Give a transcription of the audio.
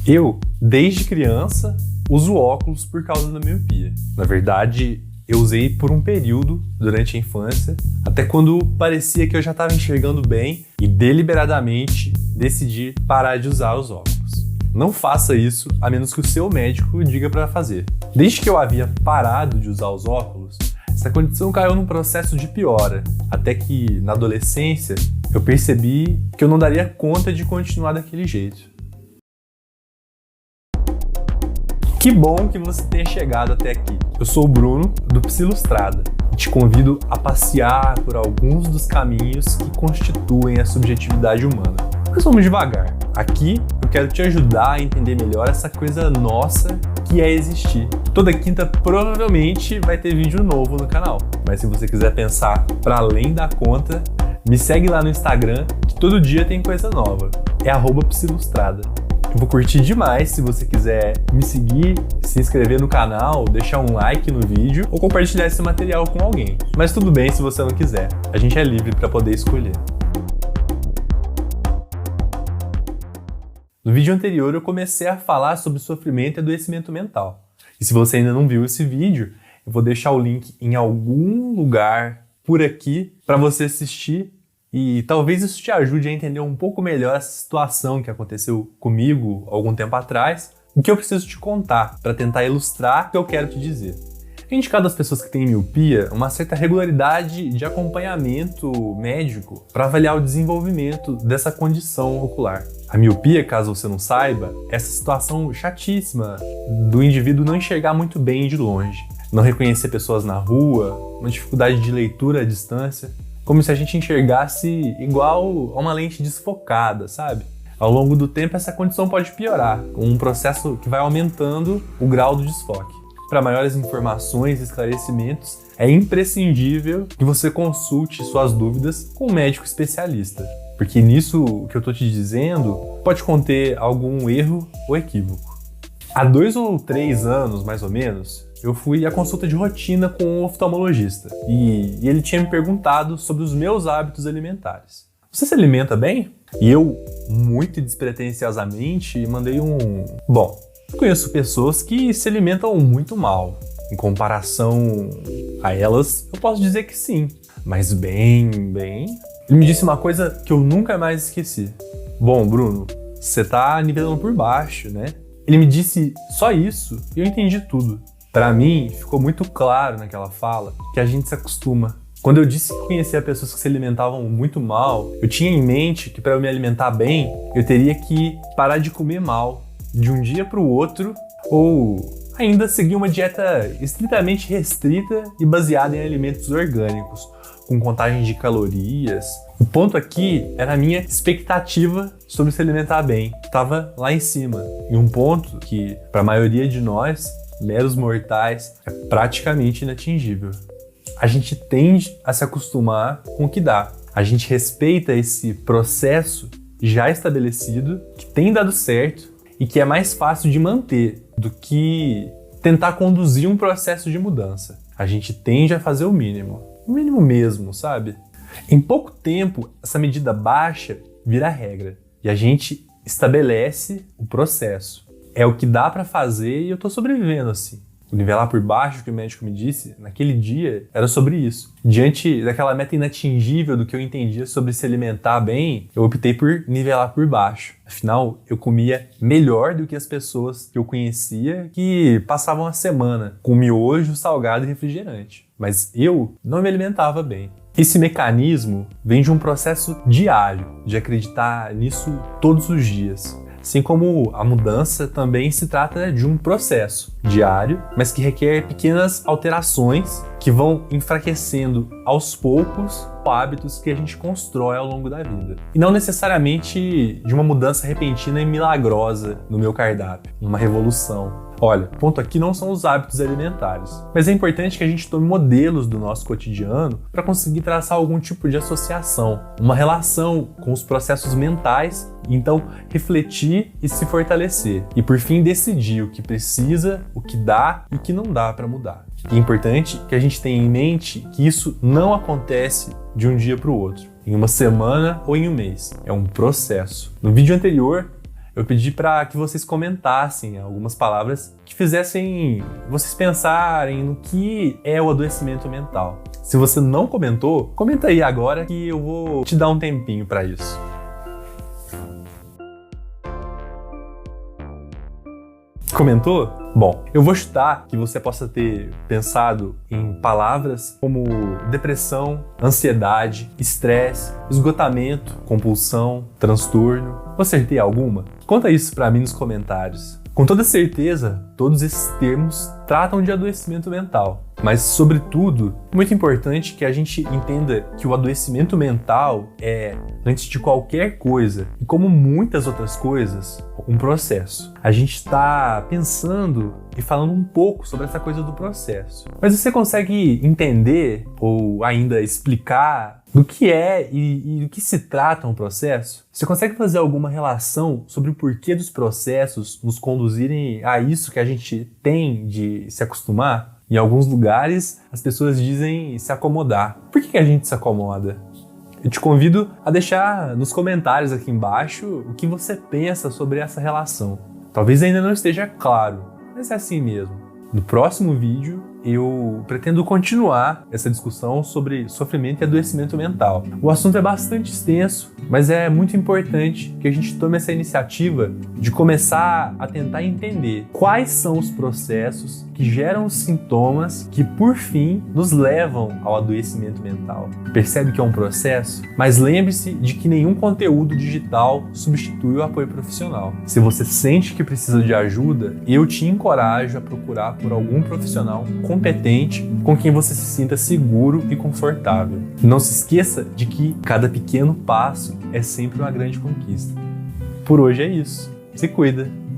Eu, desde criança, uso óculos por causa da miopia. Na verdade, eu usei por um período durante a infância, até quando parecia que eu já estava enxergando bem e deliberadamente decidi parar de usar os óculos. Não faça isso a menos que o seu médico diga para fazer. Desde que eu havia parado de usar os óculos, essa condição caiu num processo de piora, até que, na adolescência, eu percebi que eu não daria conta de continuar daquele jeito. Que bom que você tenha chegado até aqui. Eu sou o Bruno, do Psilustrada, e te convido a passear por alguns dos caminhos que constituem a subjetividade humana. Mas vamos devagar. Aqui eu quero te ajudar a entender melhor essa coisa nossa que é existir. Toda quinta provavelmente vai ter vídeo novo no canal, mas se você quiser pensar para além da conta, me segue lá no Instagram que todo dia tem coisa nova. É @Psilustrada. Eu vou curtir demais se você quiser me seguir, se inscrever no canal, deixar um like no vídeo ou compartilhar esse material com alguém. Mas tudo bem se você não quiser, a gente é livre para poder escolher. No vídeo anterior eu comecei a falar sobre sofrimento e adoecimento mental. E se você ainda não viu esse vídeo, eu vou deixar o link em algum lugar por aqui para você assistir. E talvez isso te ajude a entender um pouco melhor essa situação que aconteceu comigo algum tempo atrás, o que eu preciso te contar para tentar ilustrar o que eu quero te dizer. É indicado às pessoas que têm miopia uma certa regularidade de acompanhamento médico para avaliar o desenvolvimento dessa condição ocular. A miopia, caso você não saiba, é essa situação chatíssima do indivíduo não enxergar muito bem de longe, não reconhecer pessoas na rua, uma dificuldade de leitura à distância, como se a gente enxergasse igual a uma lente desfocada, sabe? Ao longo do tempo, essa condição pode piorar, com um processo que vai aumentando o grau do desfoque. Para maiores informações e esclarecimentos, é imprescindível que você consulte suas dúvidas com um médico especialista, porque nisso que eu estou te dizendo pode conter algum erro ou equívoco. Há 2 ou 3 anos, mais ou menos, eu fui à consulta de rotina com um oftalmologista e ele tinha me perguntado sobre os meus hábitos alimentares. Você se alimenta bem? E eu, muito despretensiosamente, mandei Bom, conheço pessoas que se alimentam muito mal. Em comparação a elas, eu posso dizer que sim. Mas bem... Ele me disse uma coisa que eu nunca mais esqueci. Bom, Bruno, você tá nivelando por baixo, né? Ele me disse só isso e eu entendi tudo. Para mim, ficou muito claro naquela fala que a gente se acostuma. Quando eu disse que conhecia pessoas que se alimentavam muito mal, eu tinha em mente que para eu me alimentar bem, eu teria que parar de comer mal de um dia para o outro ou ainda seguir uma dieta estritamente restrita e baseada em alimentos orgânicos, com contagem de calorias. O ponto aqui era a minha expectativa sobre se alimentar bem. Estava lá em cima, em um ponto que, para a maioria de nós, meros mortais, é praticamente inatingível. A gente tende a se acostumar com o que dá. A gente respeita esse processo já estabelecido, que tem dado certo e que é mais fácil de manter do que tentar conduzir um processo de mudança. A gente tende a fazer o mínimo mesmo, sabe? Em pouco tempo, essa medida baixa vira regra e a gente estabelece o processo. É o que dá pra fazer e eu tô sobrevivendo assim. O nivelar por baixo que o médico me disse, naquele dia, era sobre isso. Diante daquela meta inatingível do que eu entendia sobre se alimentar bem, eu optei por nivelar por baixo. Afinal, eu comia melhor do que as pessoas que eu conhecia que passavam a semana com miojo, salgado e refrigerante. Mas eu não me alimentava bem. Esse mecanismo vem de um processo diário, de acreditar nisso todos os dias. Assim como a mudança também se trata de um processo diário, mas que requer pequenas alterações que vão enfraquecendo aos poucos hábitos que a gente constrói ao longo da vida. E não necessariamente de uma mudança repentina e milagrosa no meu cardápio, uma revolução. Olha, o ponto aqui não são os hábitos alimentares, mas é importante que a gente tome modelos do nosso cotidiano para conseguir traçar algum tipo de associação, uma relação com os processos mentais, e então refletir e se fortalecer. E por fim decidir o que precisa, o que dá e o que não dá para mudar. E é importante que a gente tenha em mente que isso não acontece de um dia para o outro, em uma semana ou em um mês. É um processo. No vídeo anterior, eu pedi para que vocês comentassem algumas palavras que fizessem vocês pensarem no que é o adoecimento mental. Se você não comentou, comenta aí agora que eu vou te dar um tempinho para isso. Comentou? Bom, eu vou chutar que você possa ter pensado em palavras como depressão, ansiedade, estresse, esgotamento, compulsão, transtorno. Eu acertei alguma? Conta isso pra mim nos comentários. Com toda certeza, todos esses termos tratam de adoecimento mental. Mas, sobretudo, é muito importante que a gente entenda que o adoecimento mental é, antes de qualquer coisa, e como muitas outras coisas, um processo. A gente está pensando e falando um pouco sobre essa coisa do processo. Mas você consegue entender ou ainda explicar do que é e do que se trata um processo? Você consegue fazer alguma relação sobre o porquê dos processos nos conduzirem a isso que a gente tem de se acostumar? Em alguns lugares, as pessoas dizem se acomodar. Por que a gente se acomoda? Eu te convido a deixar nos comentários aqui embaixo o que você pensa sobre essa relação. Talvez ainda não esteja claro, mas é assim mesmo. No próximo vídeo, eu pretendo continuar essa discussão sobre sofrimento e adoecimento mental. O assunto é bastante extenso, mas é muito importante que a gente tome essa iniciativa de começar a tentar entender quais são os processos que geram os sintomas que, por fim, nos levam ao adoecimento mental. Percebe que é um processo? Mas lembre-se de que nenhum conteúdo digital substitui o apoio profissional. Se você sente que precisa de ajuda, eu te encorajo a procurar por algum profissional competente com quem você se sinta seguro e confortável. Não se esqueça de que cada pequeno passo é sempre uma grande conquista. Por hoje é isso. Se cuida!